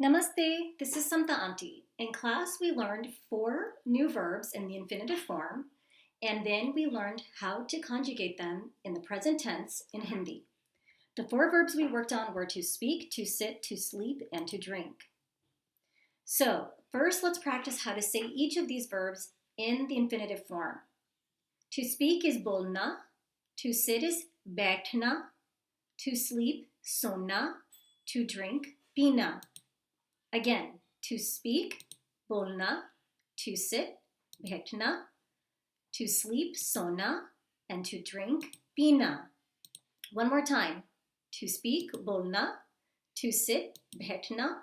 Namaste, this is Samta Auntie. In class, we learned 4 new verbs in the infinitive form, and then we learned how to conjugate them in the present tense in Hindi. The 4 verbs we worked on were to speak, to sit, to sleep, and to drink. So, first let's practice how to say each of these verbs in the infinitive form. To speak is bolna, to sit is baithna, to sleep, sona, to drink, pina. Again, to speak, bolna, to sit, baithna, to sleep, sona, and to drink, pina. One more time. To speak, bolna, to sit, baithna,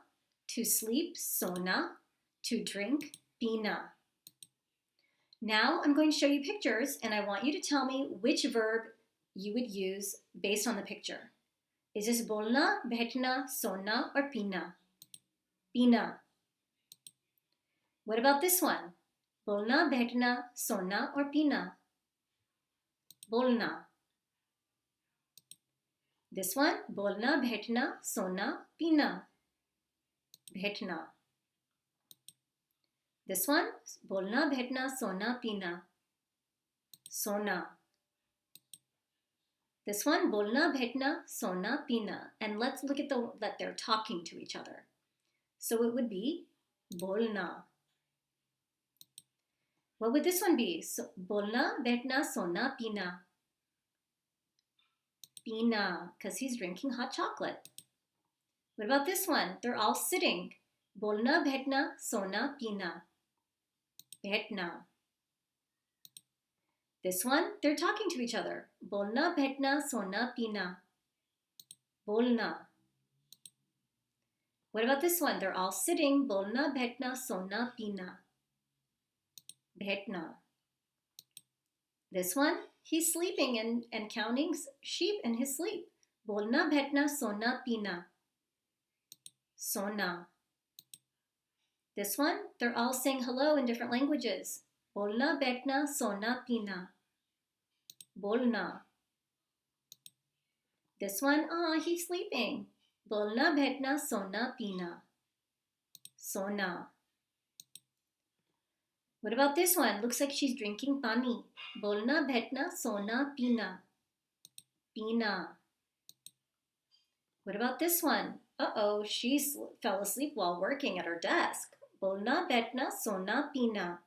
to sleep, sona, to drink, pina. Now I'm going to show you pictures, and I want you to tell me which verb you would use based on the picture. Is this bolna, baithna, sona, or pina? Pina. What about this one? Bolna, baithna, sona, or pina? Bolna. This one, bolna, baithna, sona, pina? Baithna. This one, bolna, baithna, sona, pina? Sona. This one, bolna, baithna, sona, pina. And let's look at that they're talking to each other. So it would be bolna. What would this one be? So, bolna, baithna, sona, pina? Pina, because he's drinking hot chocolate. What about this one? They're all sitting. Bolna, baithna, sona, pina? Baithna. This one, they're talking to each other. Bolna, baithna, sona, pina? Bolna. What about this one? They're all sitting. Bolna, baithna, sona, pina? Baithna. This one, he's sleeping and counting sheep in his sleep. Bolna, baithna, sona, pina? Sona. This one, they're all saying hello in different languages. Bolna, baithna, sona, pina? Bolna. This one, he's sleeping. Bolna, baithna, sona, pina? Sona. What about this one? Looks like she's drinking pani. Bolna, baithna, sona, pina? Pina. What about this one? She fell asleep while working at her desk. Bolna, baithna, sona, pina?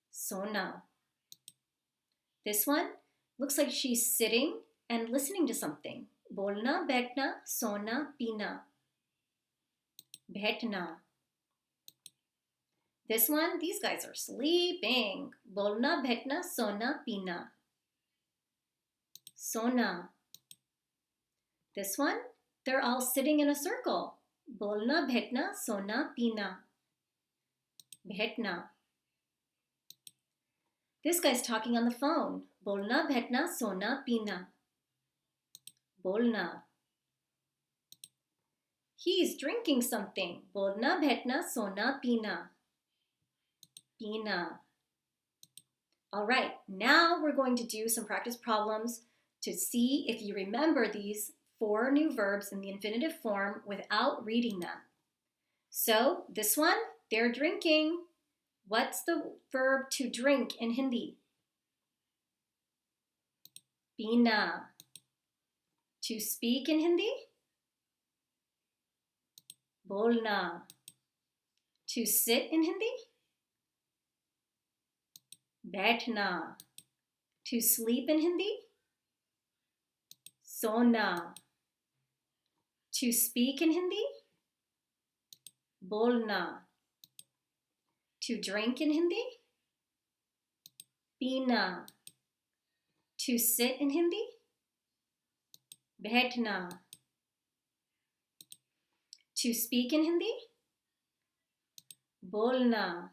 Sona. This one looks like she's sitting and listening to something. Bolna, baithna, sona, pina? Baithna. This one, these guys are sleeping. Bolna, baithna, sona, pina? Sona. This one, they're all sitting in a circle. Bolna, baithna, sona, pina? Baithna. This guy's talking on the phone. Bolna, baithna, sona, pina? Bolna. He's drinking something. Bolna, baithna, sona, pina? Pina. All right, now we're going to do some practice problems to see if you remember these 4 new verbs in the infinitive form without reading them. So this one, they're drinking. What's the verb to drink in Hindi? Pina. To speak in Hindi? Bolna. To sit in Hindi? Baithna. To sleep in Hindi? Sona. To speak in Hindi? Bolna. To drink in Hindi? Pina. To sit in Hindi? Baithna. To speak in Hindi? Bolna.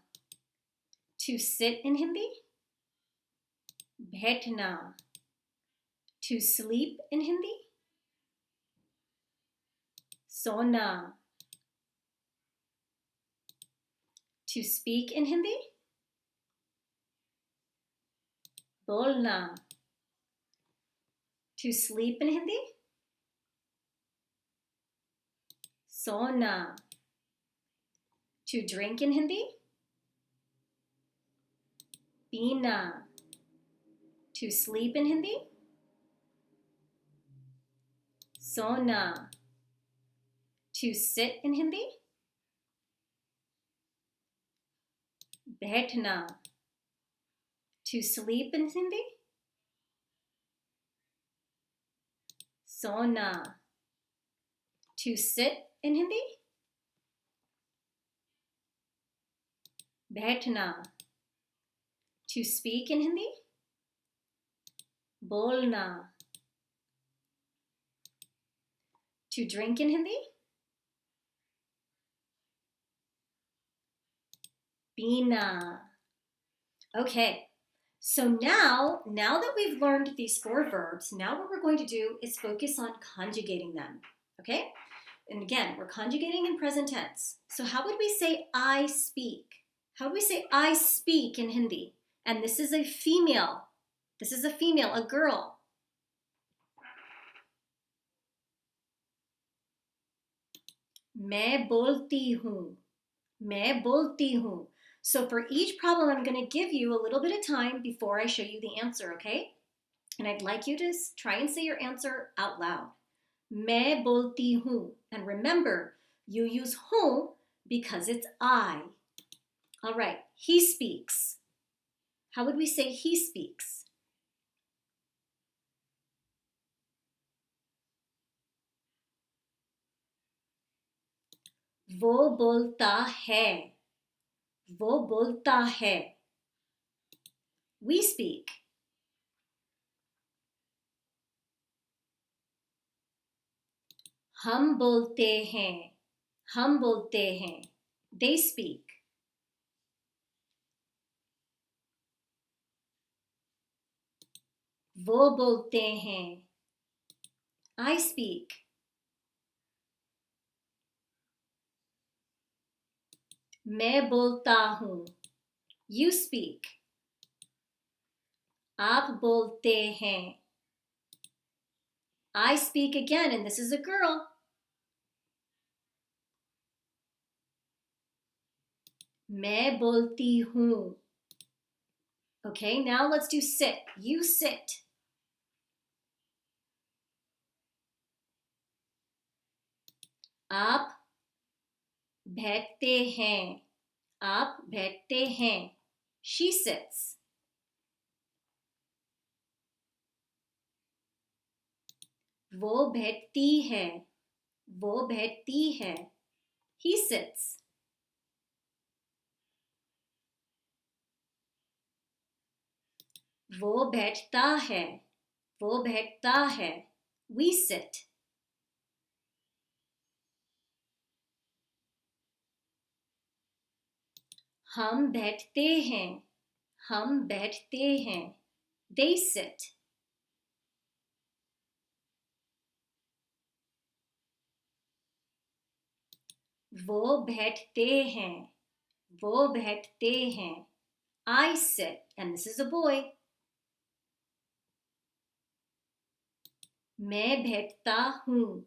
To sit in Hindi? Baithna. To sleep in Hindi? Sona. To speak in Hindi? Bolna. To sleep in Hindi? Sona. To drink in Hindi, पीना. To sleep in Hindi, सोना. To sit in Hindi, बैठना. To sleep in Hindi, सोना. To sit in Hindi, बैठना. To speak in Hindi, बोलना. To drink in Hindi, पीना. Okay, so now that we've learned these 4 verbs, now what we're going to do is focus on conjugating them, okay? And again, we're conjugating in present tense. So how would we say I speak? How would we say I speak in Hindi? And this is a female. This is a female, a girl. मैं बोलती हूँ. मैं बोलती हूँ. So for each problem, I'm going to give you a little bit of time before I show you the answer, okay? And I'd like you to try and say your answer out loud. मैं बोलती हूँ. And remember, you use हूँ because it's I. All right, he speaks. How would we say he speaks? वो बोलता है. वो बोलता है. We speak. हम बोलते हैं. हम बोलते हैं. They speak. वो बोलते हैं. I speak. मैं बोलता हूँ. You speak. आप बोलते हैं. I speak again, and this is a girl. मैं बोलती हूँ. Okay, now let's do sit. You sit. आप बैठते हैं. आप बैठते हैं. She sits. वो बैठती है. वो बैठती है. He sits. वो बैठता है. वो बैठता है. We sit. हम बैठते हैं. हम बैठते हैं. They sit. वो बैठते हैं. वो बैठते हैं. I sit, and this is a boy. मैं बैठता हूँ.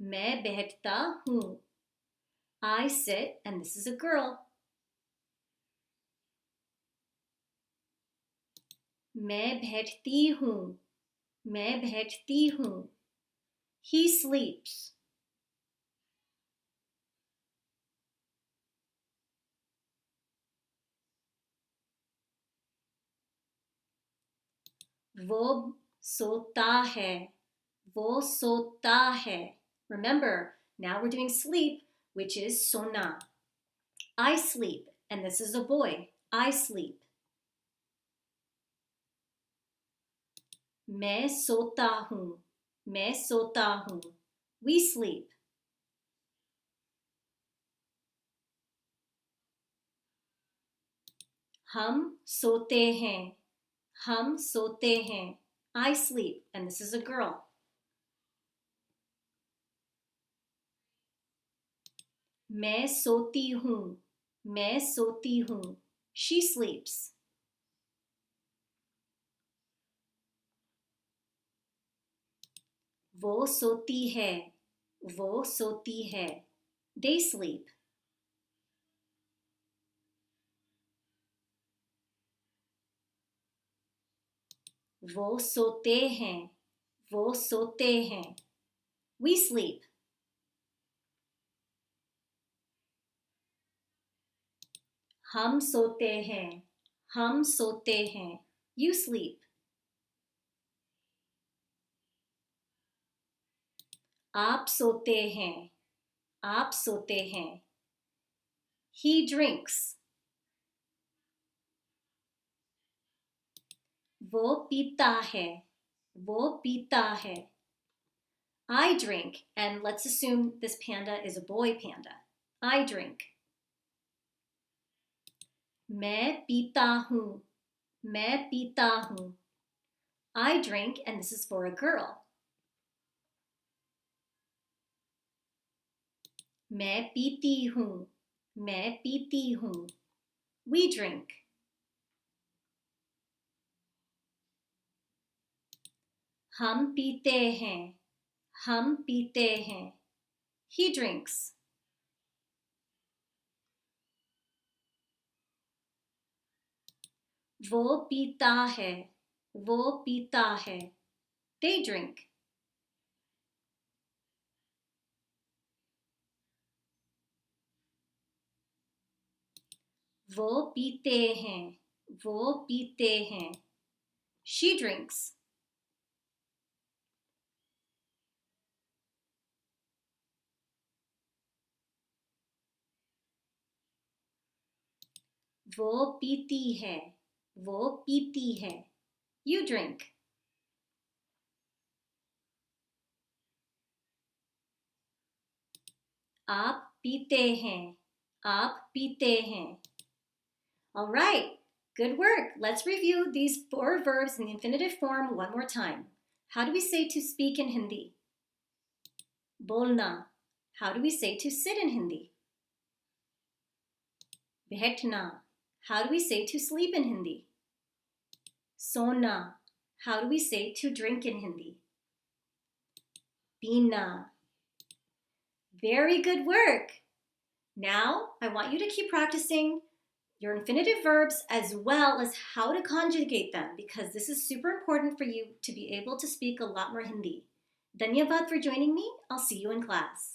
मैं बैठता हूँ. I sit, and this is a girl. मैं बैठती हूँ. मैं बैठती हूँ. He sleeps. वो सोता है. वो सोता है. Remember, now we're doing sleep, which is sona. I sleep, and this is a boy. I sleep. मैं सोता हूँ. मैं सोता हूँ. We sleep. हम सोते हैं. हम सोते हैं. I sleep, and this is a girl. मैं सोती हूँ. मैं सोती हूँ. She sleeps. वो सोती है. वो सोती है. They sleep. वो सोते हैं, वो सोते हैं. We sleep. हम सोते हैं, हम सोते हैं. You sleep. आप सोते हैं, आप सोते हैं. He drinks. वो पीता है, वो पीता है. I drink, and let's assume this panda is a boy panda. I drink. मैं पीता हूँ, मैं पीता हूँ. I drink, and this is for a girl. मैं पीती हूँ, मैं पीती हूँ. We drink. हम पीते हैं, हम पीते हैं. He drinks. वो पीता है, वो पीता है. They drink. वो पीते हैं, वो पीते हैं. She drinks. वो पीती है, वो पीती है. You drink. आप पीते हैं, आप पीते हैं. All right, good work. Let's review these 4 verbs in the infinitive form one more time. How do we say to speak in Hindi? Bolna. How do we say to sit in Hindi? Baitna. How do we say to sleep in Hindi? Sona. How do we say to drink in Hindi? Pina. Very good work. Now, I want you to keep practicing your infinitive verbs as well as how to conjugate them, because this is super important for you to be able to speak a lot more Hindi. Dhanyavad for joining me. I'll see you in class.